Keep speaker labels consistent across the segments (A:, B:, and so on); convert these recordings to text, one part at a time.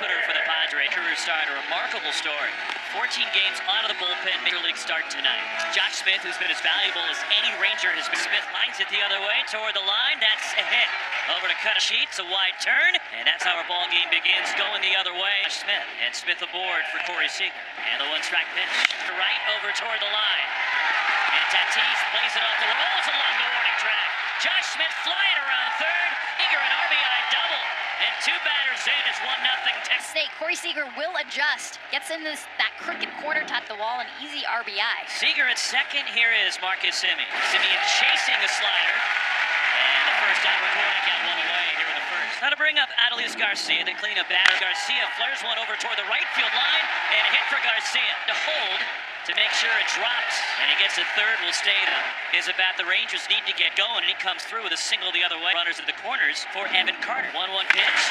A: opener for the Padres. Career start, a remarkable story. 14 games out of the bullpen, Major League start tonight. Josh Smith, who's been as valuable as any Ranger has been. Smith lines it the other way toward the line. That's a hit. Over to cut a sheet. It's a wide turn. And that's how our ball game begins, going the other way. Smith, and Smith aboard for Corey Seager. And the one-strike pitch to right over toward the line. And Tatis plays it off the rolls along the warning track. Josh Smith flying around third. Seager an RBI double. And two batters in. It's 1-0 Texas.
B: Corey Seager will adjust. Gets in that crooked corner, top the wall, an easy RBI.
A: Seager at second. Here is Marcus Semien. Semien chasing the slider. And the first out recording got one away here in the first. Now to bring up Adolis Garcia. They clean up batter. Garcia flares one over toward the right field line. And a hit for Garcia to hold, to make sure it drops, and he gets a third, will stay there. Is a bat the Rangers need to get going, and he comes through with a single the other way. Runners at the corners for Evan Carter. 1-1 pitch,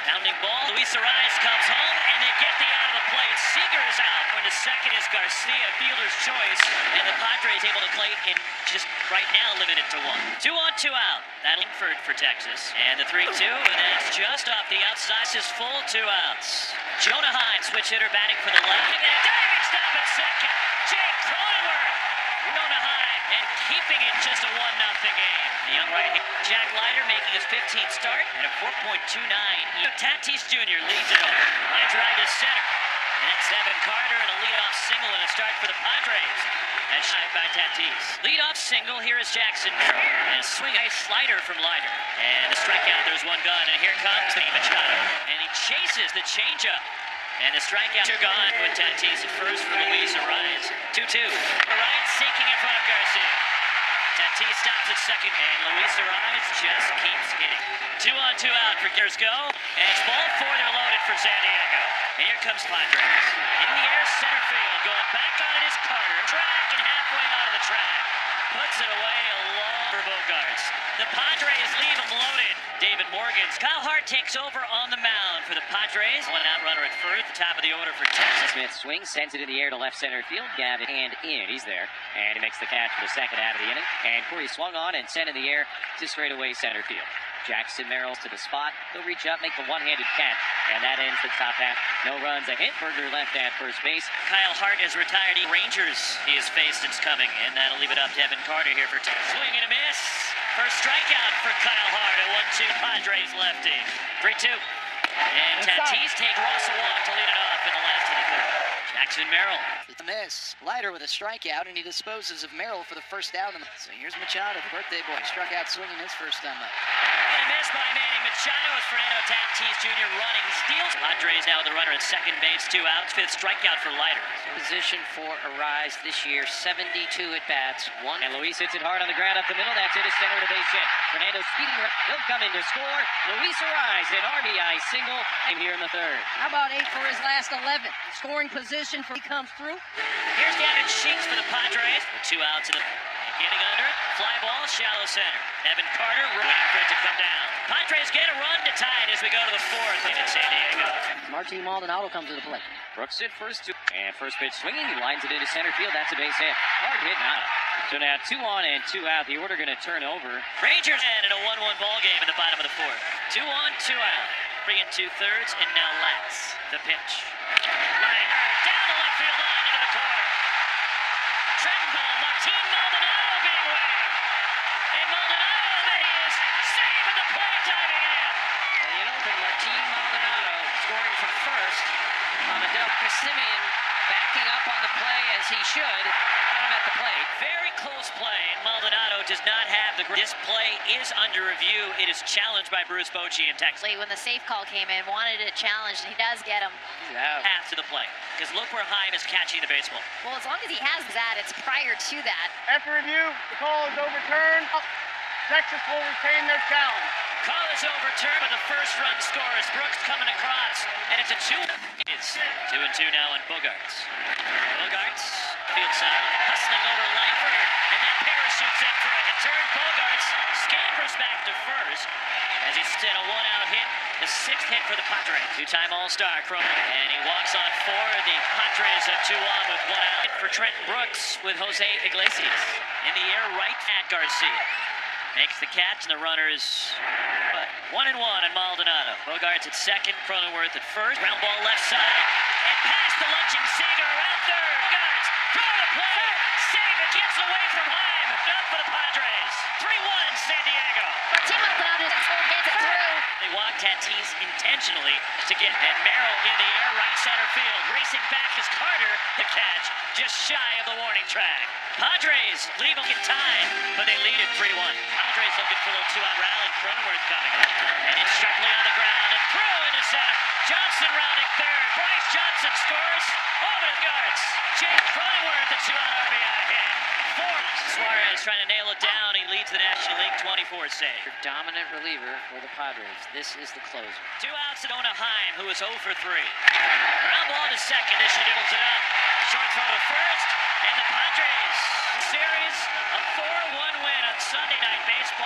A: pounding ball. Luis Ariz comes home, and they get the out of the plate. Seager is out. Going to second is Garcia, fielder's choice, and the Padres able to play in just right now limited to 1. 2 on, 2 out. That Langford for Texas, and the 3-2, and that's just off the outside. This is full, 2 outs. Jonah Hines, switch hitter, batting for the left, and a diving stop at second. Jake Cronenworth, Jonah Hines, and keeping it just a 1-0 game. The young right Jack Leiter making his 15th start at a 4.29. Tatis Jr. leads it off. Line drive to center. And that's Evan Carter and a leadoff single and a start for the Padres. And shy by Tatis. Leadoff single, here is Jackson. And a swing, a slider from Leiter. And a strikeout, there's one gone. And here comes Machado. And he chases the changeup. And the strikeouts are gone with Tatis at first for Luis Ariz. 2-2. Ariz sinking in front of Garcia. Tatis stops at second, and Luis Ariz just keeps hitting. 2 on, 2 out for Gears go. And it's ball 4, they're loaded for San Diego. And here comes Padres. In the air, center field, going back on it is Carter. Track and halfway out of the track. Puts it away along for Bogarts. The Padres leave them loaded. David Morgan's. Kyle Hart takes over on the mound for the Padres. One out runner at first, the top of the order for Texas.
C: Smith swings, sends it in the air to left center field. Gavin and in. He's there. And he makes the catch for the second out of the inning. And Corey swung on and sent in the air to straightaway center field. Jackson Merrill to the spot. He'll reach up, make the one-handed catch. And that ends the top half. No runs, a hit. Berger left at first base.
A: Kyle Hart has retired. Rangers he has faced since coming. And that'll leave it up to Evan Carter here for swing and a miss. First strikeout for Kyle Hart at 1-2 Padres lefty. 3-2. And Tatis take Russell Walk to lead it off in the last of the third. Jackson Merrill.
D: It's a miss. Leiter with a strikeout, and he disposes of Merrill for the first down. So here's Machado, the birthday boy, struck out swinging his first time up.
A: And a miss by Manny Machado as Fernando Tatis Jr. running steals. Padres now the runner at second base, 2 outs. 5th strikeout for Leiter.
D: Position for Ariz this year, 72 at-bats.
C: And Luis hits it hard on the ground up the middle. That's it, a center to base hit. Fernando speeding, he'll come in to score. Luis Ariz, an RBI single, and here in the third.
E: How about 8 for his last 11? Scoring position for he comes through.
A: Here's Gavin Sheets for the Padres. With 2 outs in the getting under it. Fly ball, shallow center. Evan Carter waiting for it to come down. Padres get a run to tie it as we go to the 4th in San Diego.
E: Martin Maldonado comes to the plate.
C: Brooks at first, and first pitch swinging. He lines it into center field. That's a base hit. Hard hit now. So now 2 on and 2 out. The order going to turn over.
A: Rangers in a 1-1 ball game in the bottom of the 4th. 2 on, 2 out. 3 2/3, and now Latz. The pitch. Liner down the left field line into the corner. Trenton ball, Martin Maldonado being waved. And Maldonado, there he is, safe at the plate, diving in.
D: Well, you know, Martin Maldonado scoring from first on a double. Semien backing up on the play as he should. Got him at the plate.
A: Very close play, and Maldonado does not have the... This play is under review. It is challenged by Bruce Bochy in Texas.
B: When the safe call came in, wanted it challenged, and he does get him.
A: Path to the play. Because look where Heim is catching the baseball.
B: Well, as long as he has that, it's prior to that.
F: After review, the call is overturned. Texas will retain their challenge.
A: Call is overturned, but the first run scores. Brooks coming across, and it's a 2. It's 2-2 now on Bogarts. Bogarts, field side, hustling over Langford, and that parachutes in for a hit turn. Bogarts scampers back to first as he's in a 1-out hit, the 6th hit for the Padres. 2-time All-Star, and he walks on 4. The Padres have 2 on with 1 out. For Trenton Brooks with Jose Iglesias. In the air, right at Garcia. Makes the catch, and the runner is 1-1 on Maldonado. Bogarts at second, Cronenworth at first. Ground ball left side, and past the lunging Seager around third. Bogarts, throw to play, save it, gets away from Heim. Up for the Padres. 3-1 San Diego.
B: Team Maldonado gets it through.
A: They walked Tatis intentionally to get, and Merrill in the air, right center field. Racing back is Carter, the catch, just shy of the warning track. Padres leave them in time, but they lead it 3-1. Padres looking for a little two-out rally. Cronenworth coming. And it's Struckley on the ground and throw into center. Johnson rounding third. Bryce Johnson scores over the guards. Jake Cronenworth, the two-out RBI hit. Suarez trying to nail it down. He leads the National League 24 save.
D: Your dominant reliever for the Padres. This is the closer.
A: 2 outs to Ona Heim, who is 0 for 3. Ground ball to second as she dribbles it up. Short throw to first, and the Padres, the series, a 4-1 win on Sunday Night Baseball.